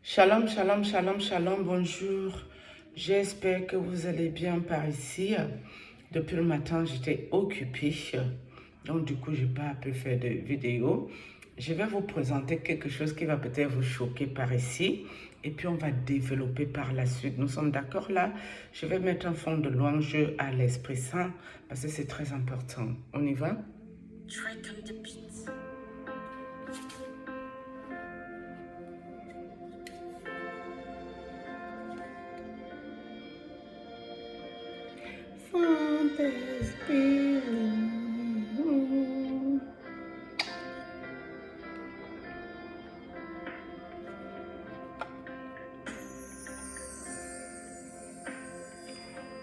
Shalom, shalom, shalom, shalom, bonjour. J'espère que vous allez bien par ici. Depuis le matin, j'étais occupée. Donc, du coup, je n'ai pas pu faire de vidéo. Je vais vous présenter quelque chose qui va peut-être vous choquer par ici. Et puis, on va développer par la suite. Nous sommes d'accord là? Je vais mettre un fond de louange à l'Esprit Saint parce que c'est très important. On y va? Saint-Esprit.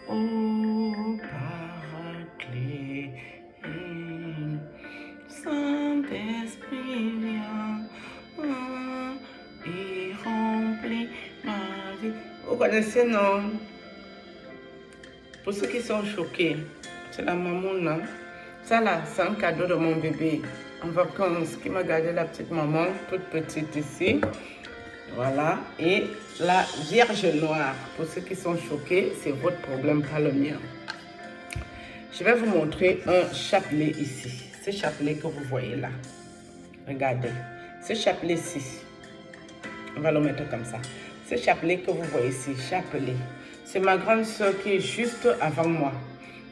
Ô Paraclet, Saint-Esprit vient et remplit ma vie. Vous connaissez, non? Pour ceux qui sont choqués, c'est la maman là. Ça là, c'est un cadeau de mon bébé en vacances qui m'a gardé la petite maman, toute petite ici. Voilà, et la Vierge Noire, pour ceux qui sont choqués, c'est votre problème, pas le mien. Je vais vous montrer un chapelet ici. Ce chapelet que vous voyez là. Regardez, ce chapelet-ci, on va le mettre comme ça. Ce chapelet que vous voyez ici, chapelet, c'est ma grande soeur qui est juste avant moi,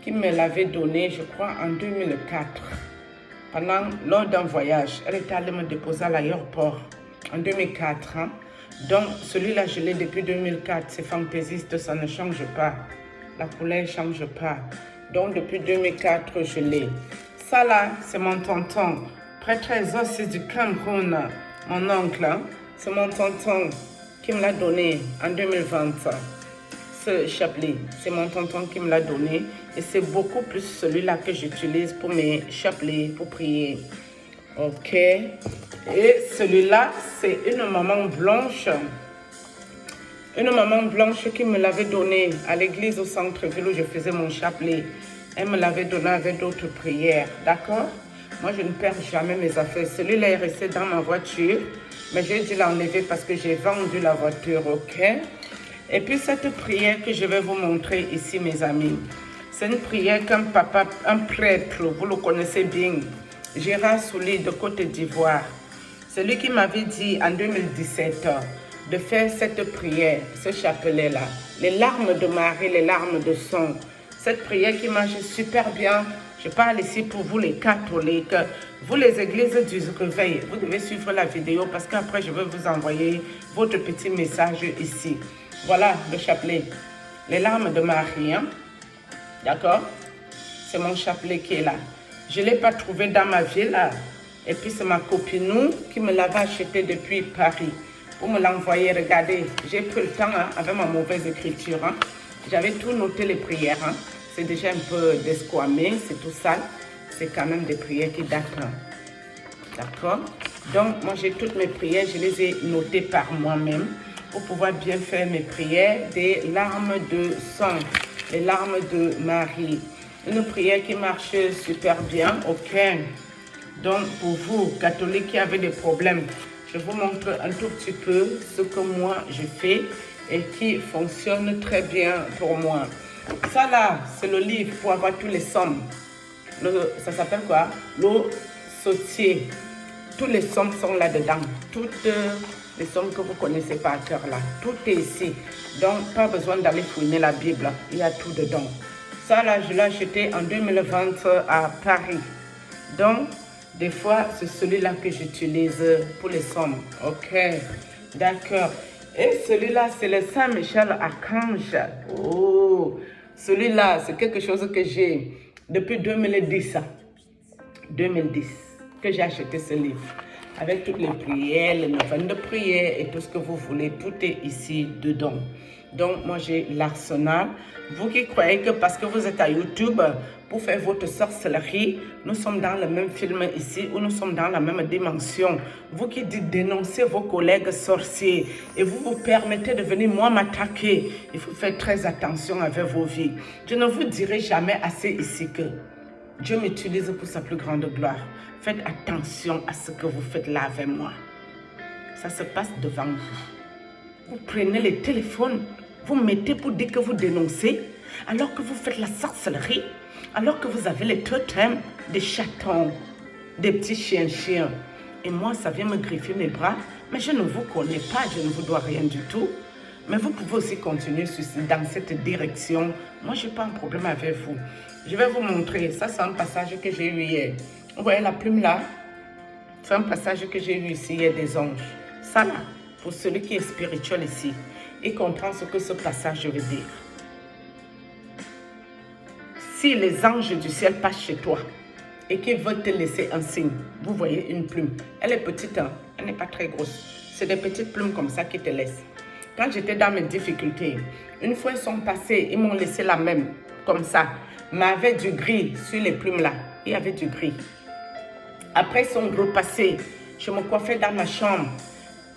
qui me l'avait donné, je crois, en 2004. Lors d'un voyage, elle était allée me déposer à l'aéroport en 2004. Donc, celui-là, je l'ai depuis 2004. C'est fantaisiste, ça ne change pas. La couleur ne change pas. Donc, depuis 2004, je l'ai. Ça, là, c'est mon tonton. Prêtre c'est du Cameroun. Mon oncle, c'est mon tonton qui me l'a donné en 2020. Ce chapelet, c'est mon tonton qui me l'a donné. Et c'est beaucoup plus celui-là que j'utilise pour mes chapelets, pour prier. Ok. Et celui-là, c'est une maman blanche. Une maman blanche qui me l'avait donné à l'église au centre-ville où je faisais mon chapelet. Elle me l'avait donné avec d'autres prières. D'accord? Moi, je ne perds jamais mes affaires. Celui-là est resté dans ma voiture. Mais j'ai dû l'enlever parce que j'ai vendu la voiture. Ok? Et puis, cette prière que je vais vous montrer ici, mes amis. C'est une prière qu'un papa, un prêtre, vous le connaissez bien, Gérard Souli de Côte d'Ivoire. C'est lui qui m'avait dit en 2017 de faire cette prière, ce chapelet-là. Les larmes de Marie, les larmes de sang. Cette prière qui marche super bien. Je parle ici pour vous les catholiques. Vous les églises du réveil, vous devez suivre la vidéo parce qu'après je vais vous envoyer votre petit message ici. Voilà le chapelet. Les larmes de Marie. D'accord? C'est mon chapelet qui est là. Je ne l'ai pas trouvé dans ma ville. Et puis c'est ma copine qui me l'avait acheté depuis Paris. Pour me l'envoyer, regardez, j'ai pris le temps avec ma mauvaise écriture. J'avais tout noté les prières. C'est déjà un peu desquamé, c'est tout sale. C'est quand même des prières qui datent. D'accord? Donc moi j'ai toutes mes prières, je les ai notées par moi-même pour pouvoir bien faire mes prières des larmes de sang. Les larmes de Marie. Une prière qui marche super bien, ok. Donc, pour vous, catholiques qui avez des problèmes, je vous montre un tout petit peu ce que moi, je fais et qui fonctionne très bien pour moi. Ça là, c'est le livre pour avoir tous les sommes. Ça s'appelle quoi? Le sautier. Tous les sommes sont là-dedans. Toutes les sommes que vous connaissez par cœur là. Tout est ici. Donc, pas besoin d'aller fouiner la Bible. Il y a tout dedans. Ça là, je l'ai acheté en 2020 à Paris. Donc, des fois, c'est celui-là que j'utilise pour les sommes. Ok, d'accord. Et celui-là, c'est le Saint-Michel Archange. Oh, celui-là, c'est quelque chose que j'ai depuis 2010. 2010 que j'ai acheté ce livre. Avec toutes les prières, les neuvaines de prière et tout ce que vous voulez. Tout est ici dedans. Donc, moi, j'ai l'arsenal. Vous qui croyez que parce que vous êtes à YouTube, pour faire votre sorcellerie, nous sommes dans le même film ici, ou nous sommes dans la même dimension. Vous qui dites dénoncer vos collègues sorciers et vous vous permettez de venir moi m'attaquer, il faut faire très attention avec vos vies. Je ne vous dirai jamais assez ici que Dieu m'utilise pour sa plus grande gloire. Faites attention à ce que vous faites là avec moi. Ça se passe devant vous. vous prenez le téléphone, vous mettez pour dire que vous dénoncez, alors que vous faites la sorcellerie, alors que vous avez les totems des chatons, des petits chiens. Et moi, ça vient me griffer mes bras, mais je ne vous connais pas, je ne vous dois rien du tout. Mais vous pouvez aussi continuer dans cette direction. Moi, je n'ai pas un problème avec vous. Je vais vous montrer. Ça, c'est un passage que j'ai eu hier. Vous voyez la plume là? C'est un passage que j'ai eu ici, hier des anges. Ça là, pour celui qui est spirituel ici, il comprend ce que ce passage veut dire. Si les anges du ciel passent chez toi et qu'ils veulent te laisser un signe, vous voyez une plume. Elle est petite, hein? Elle n'est pas très grosse. C'est des petites plumes comme ça qui te laissent. Quand j'étais dans mes difficultés, une fois ils sont passés, ils m'ont laissé la même, comme ça. Mais avec du gris sur les plumes là. Il y avait du gris. Après ils sont repassés. Je me coiffais dans ma chambre.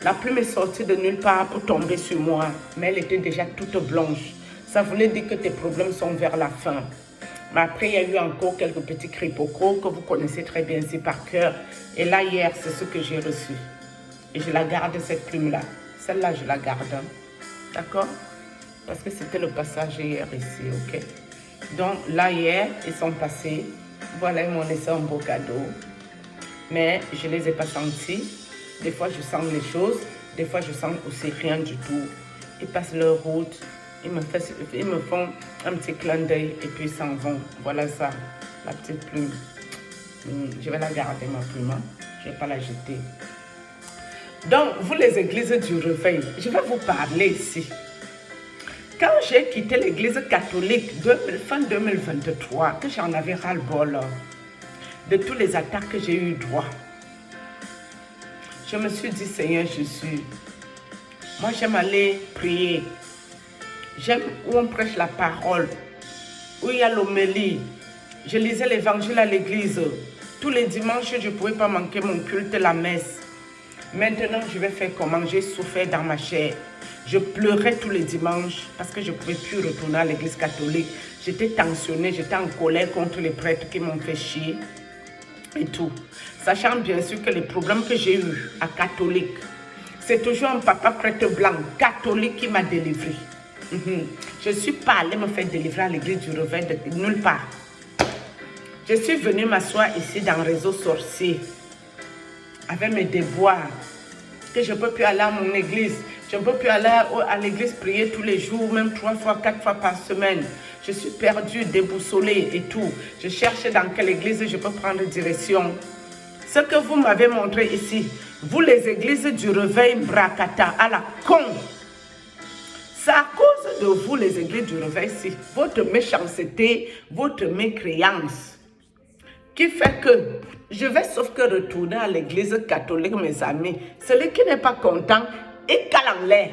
La plume est sortie de nulle part pour tomber sur moi. Mais elle était déjà toute blanche. Ça voulait dire que tes problèmes sont vers la fin. Mais après, il y a eu encore quelques petits cripocos que vous connaissez très bien ici par cœur. Et là, hier, c'est ce que j'ai reçu. Et je la garde, cette plume-là. Celle-là, je la garde. Hein. D'accord? Parce que c'était le passage hier ici, ok? Donc, là, hier, ils sont passés. Voilà, ils m'ont laissé un beau cadeau. Mais je ne les ai pas sentis. Des fois, je sens les choses. Des fois, je sens aussi rien du tout. Ils passent leur route. Ils me font un petit clin d'œil et puis ils s'en vont. Voilà ça, la petite plume. Je vais la garder, ma plume. Hein. Je ne vais pas la jeter. Donc, vous les églises du réveil, je vais vous parler ici. Quand j'ai quitté l'église catholique fin 2023, que j'en avais ras-le-bol de tous les attaques que j'ai eu droit, je me suis dit, Seigneur Jésus, moi j'aime aller prier. J'aime où on prêche la parole, où il y a l'homélie. Je lisais l'évangile à l'église. Tous les dimanches, je ne pouvais pas manquer mon culte, la messe. Maintenant, je vais faire comment? J'ai souffert dans ma chair. Je pleurais tous les dimanches parce que je ne pouvais plus retourner à l'église catholique. J'étais tensionnée, j'étais en colère contre les prêtres qui m'ont fait chier et tout. Sachant bien sûr que les problèmes que j'ai eus à catholique, c'est toujours un papa prêtre blanc, catholique, qui m'a délivré. Je ne suis pas allée me faire délivrer à l'église du réveil de nulle part. Je suis venue m'asseoir ici dans le réseau sorcier avec mes déboires, que je ne peux plus aller à mon église. Je ne peux plus aller à l'église prier tous les jours, même 3 fois, 4 fois par semaine. Je suis perdue, déboussolée et tout. Je cherche dans quelle église je peux prendre direction. Ce que vous m'avez montré ici, vous les églises du réveil Bracata à la con. C'est à cause de vous, les églises du réveil, ici, votre méchanceté, votre mécréance, qui fait que je vais sauf que retourner à l'église catholique, mes amis. Celui qui n'est pas content, il cale en l'air.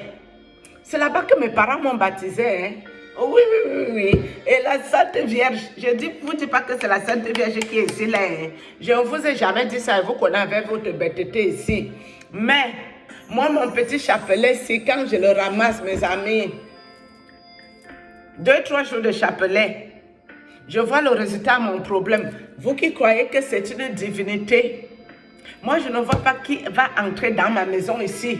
C'est là-bas que mes parents m'ont baptisé. Hein? Oui. Et la Sainte Vierge, je dis, vous ne dites pas que c'est la Sainte Vierge qui est ici, là. Hein? Je ne vous ai jamais dit ça, vous connaissez avec votre bêteté ici. Mais, moi, mon petit chapelet, c'est quand je le ramasse, mes amis, 2-3 jours de chapelet, je vois le résultat de mon problème. Vous qui croyez que c'est une divinité, moi, je ne vois pas qui va entrer dans ma maison ici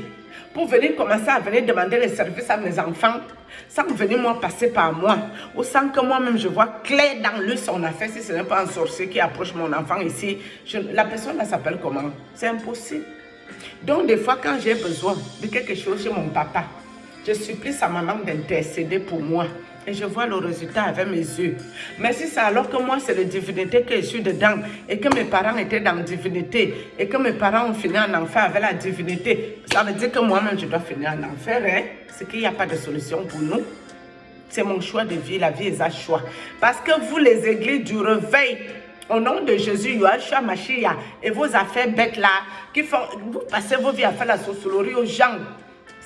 pour venir commencer à venir demander les services à mes enfants, sans venir moi passer par moi, ou sans que moi-même je vois clair dans lui son affaire. Si ce n'est pas un sorcier qui approche mon enfant ici, la personne là s'appelle comment? C'est impossible. Donc, des fois, quand j'ai besoin de quelque chose chez mon papa, je supplie sa maman d'intercéder pour moi. Et je vois le résultat avec mes yeux. Mais si c'est alors que moi, c'est la divinité que je suis dedans, et que mes parents étaient dans la divinité, et que mes parents ont fini en enfer avec la divinité, ça veut dire que moi-même, je dois finir en enfer. Hein? C'est qu'il n'y a pas de solution pour nous. C'est mon choix de vie, la vie est un choix. Parce que vous, les églises du réveil, au nom de Jésus, Yahshua Mashiach, et vos affaires bêtes là, qui font, vous passez vos vies à faire la sorcellerie aux gens.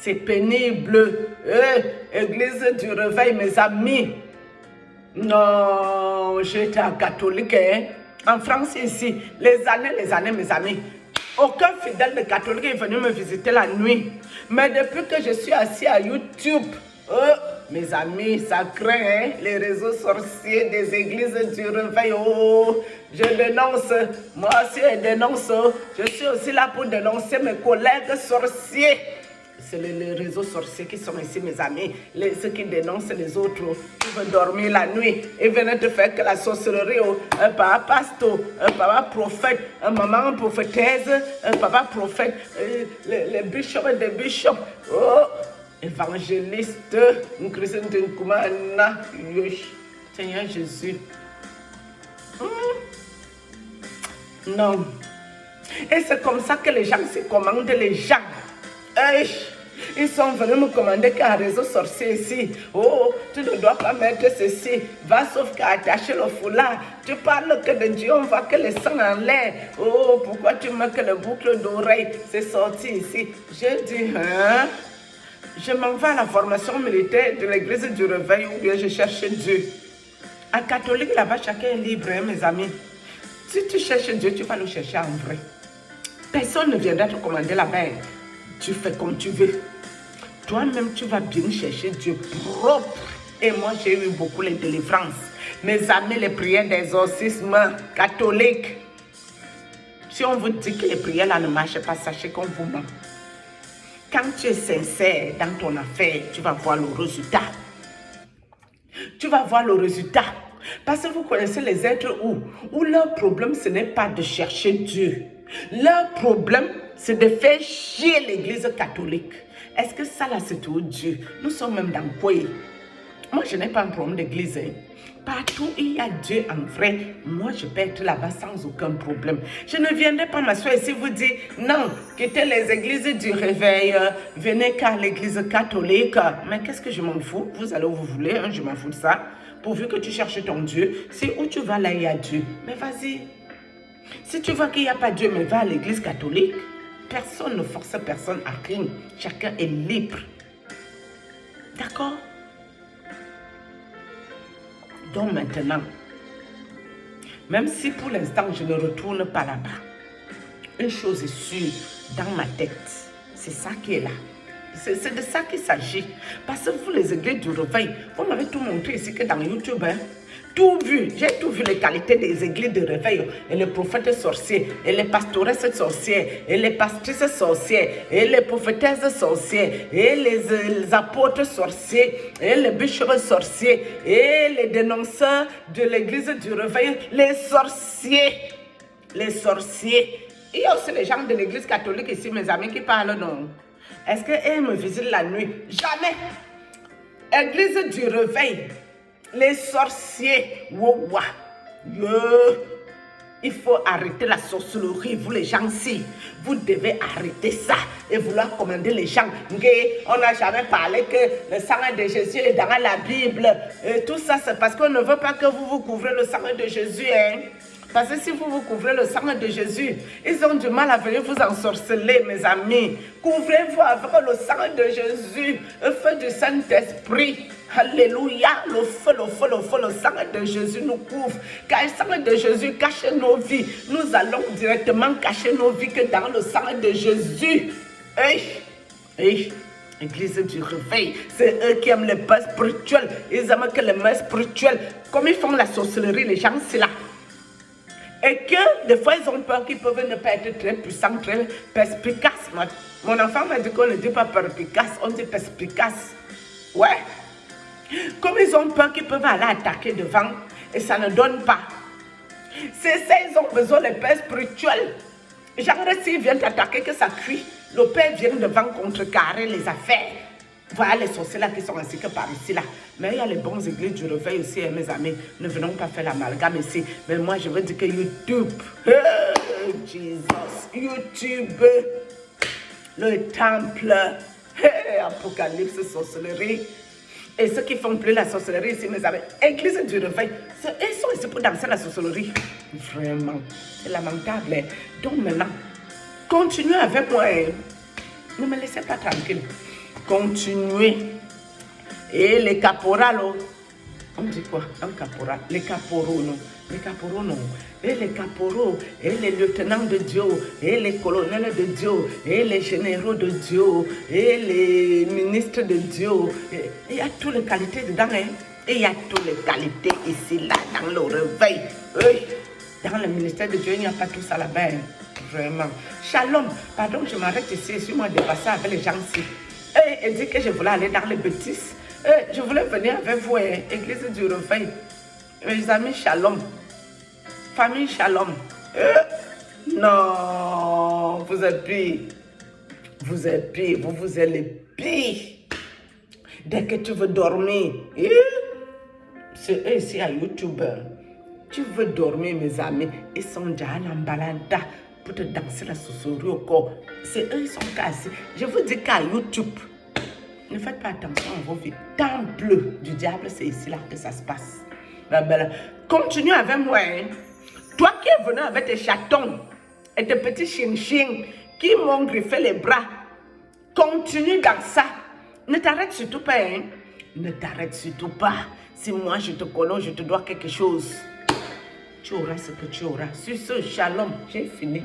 C'est pénible. Église du réveil, mes amis. Non, j'étais un catholique. Hein? En France, ici, les années, mes amis. Aucun fidèle de catholique est venu me visiter la nuit. Mais depuis que je suis assis à YouTube, mes amis, ça craint, hein? Les réseaux sorciers des églises du réveil. Oh, je dénonce. Moi aussi, je dénonce. Je suis aussi là pour dénoncer mes collègues sorciers. C'est les réseaux sorciers qui sont ici, mes amis. Ceux qui dénoncent les autres, qui veulent dormir la nuit et veulent te faire que la sorcellerie. Un papa pasteur, un papa prophète, un maman prophétesse, un papa prophète, les bishops et des bishops. Oh, évangéliste, Seigneur Jésus. Non. Et c'est comme ça que les gens se commandent les gens. Ils sont venus me commander qu'un réseau sorcier ici. Oh, tu ne dois pas mettre ceci. Va sauf qu'à attacher le foulard. Tu parles que de Dieu, on voit que le sang en l'air. Oh, pourquoi tu mets que le boucle d'oreille? C'est sorti ici. Je dis, hein? Je m'en vais à la formation militaire de l'église du réveil où bien je cherche Dieu. En catholique, là-bas, chacun est libre, hein, mes amis. Si tu cherches Dieu, tu vas le chercher en vrai. Personne ne viendra te commander là-bas. Tu fais comme tu veux. Toi-même, tu vas bien chercher Dieu propre. Et moi, j'ai eu beaucoup les délivrances. Mes amis, les prières d'exorcisme catholiques. Si on vous dit que les prières là ne marchent pas, sachez qu'on vous ment. Quand tu es sincère dans ton affaire, tu vas voir le résultat. Tu vas voir le résultat. Parce que vous connaissez les êtres où leur problème, ce n'est pas de chercher Dieu. Leur problème, c'est de faire chier l'église catholique. Est-ce que ça là, c'est tout Dieu? Nous sommes même dans quoi? Moi, je n'ai pas un problème d'église. Partout, il y a Dieu en vrai. Moi, je peux être là-bas sans aucun problème. Je ne viendrai pas m'asseoir ici vous dire, non, quittez les églises du réveil, venez qu'à l'église catholique. Mais qu'est-ce que je m'en fous? Vous allez où vous voulez, hein, je m'en fous de ça. Pourvu que tu cherches ton Dieu, c'est où tu vas là, il y a Dieu. Mais vas-y. Si tu vois qu'il n'y a pas Dieu, mais va à l'église catholique. Personne ne force personne à rien. Chacun est libre. D'accord? Donc maintenant, même si pour l'instant je ne retourne pas là-bas, une chose est sûre dans ma tête, c'est ça qui est là. C'est de ça qu'il s'agit. Parce que vous, les églises du réveil, vous m'avez tout montré ici que dans YouTube, hein, tout vu, j'ai tout vu les qualités des églises de réveil, et les prophètes sorciers, et les pastoresses sorcières, et les pastrices sorcières, et les prophétesses sorcières, et les apôtres sorciers, et les bishops sorciers, et les dénonceurs de l'église du réveil, les sorciers. Les sorciers. Il y a aussi les gens de l'église catholique ici, mes amis, qui parlent non. Est-ce qu'elles me visitent la nuit? Jamais. Église du réveil. Les sorciers. Wow. Il faut arrêter la sorcellerie. Vous les gens-ci, vous devez arrêter ça et vouloir commander les gens. On n'a jamais parlé que le sang de Jésus est dans la Bible. Et tout ça, c'est parce qu'on ne veut pas que vous vous couvrez le sang de Jésus. Hein? Parce que si vous vous couvrez le sang de Jésus, ils ont du mal à venir vous ensorceler, mes amis. Couvrez-vous avec le sang de Jésus, le feu du Saint-Esprit. Alléluia, le feu, le sang de Jésus nous couvre. Car le sang de Jésus cache nos vies. Nous allons directement cacher nos vies que dans le sang de Jésus. Église du réveil, c'est eux qui aiment les mœurs spirituelles. Ils aiment que les mœurs spirituelles, comme ils font la sorcellerie, les gens, c'est là. Et que des fois, ils ont peur qu'ils peuvent ne pas être très puissants, très perspicaces. Mon enfant m'a dit qu'on ne dit pas perspicace, on dit perspicace. Ouais. Comme ils ont peur qu'ils peuvent aller attaquer devant et ça ne donne pas. C'est ça, ils ont besoin des pères spirituels. Genre, s'ils viennent t'attaquer, que ça cuit, le père vient devant contrecarrer les affaires. Voilà les sorciers là qui sont ainsi que par ici là. Mais il y a les bons églises du réveil aussi, hein, mes amis. Ne venons pas faire l'amalgame ici. Mais moi, je veux dire que YouTube, YouTube, le temple, Apocalypse, sorcellerie. Et ceux qui font plus la sorcellerie ici, mes amis, église du réveil, ils sont ici pour danser la sorcellerie. Vraiment, c'est lamentable. Hein. Donc maintenant, continuez avec moi. Hein. Ne me laissez pas tranquille. Continuez. Et les caporales, on dit quoi? Un caporal. Les caporaux, non. Les caporaux, non. Et les caporaux, et les lieutenants de Dieu, et les colonels de Dieu, et les généraux de Dieu, et les ministres de Dieu. Il y a toutes les qualités dedans, hein. Et il y a toutes les qualités ici, là, dans le réveil. Oui. Dans le ministère de Dieu, il n'y a pas tout ça là-bas. Hein. Vraiment. Shalom. Pardon, je m'arrête ici. Suis-moi dépassé avec les gens ici. Elle dit que je voulais aller dans les bêtises. Je voulais venir avec vous, église du réveil. Mes amis, shalom. Famille, shalom. Non, vous êtes pire. Vous êtes pire, vous êtes les pires. Dès que tu veux dormir, c'est eux ici à YouTube. Tu veux dormir, mes amis, ils sont déjà en balanda pour te danser la souris au corps. C'est eux, ils sont cassés. Je vous dis qu'à YouTube, ne faites pas attention à vos vies. Temple du diable, c'est ici là que ça se passe. Continue avec moi. Toi qui es venu avec tes chatons et tes petits chiens qui m'ont griffé les bras, continue dans ça. Ne t'arrête surtout pas. Ne t'arrête surtout pas. Si moi je te connais, je te dois quelque chose. Tu auras ce que tu auras. Sur ce, shalom, j'ai fini.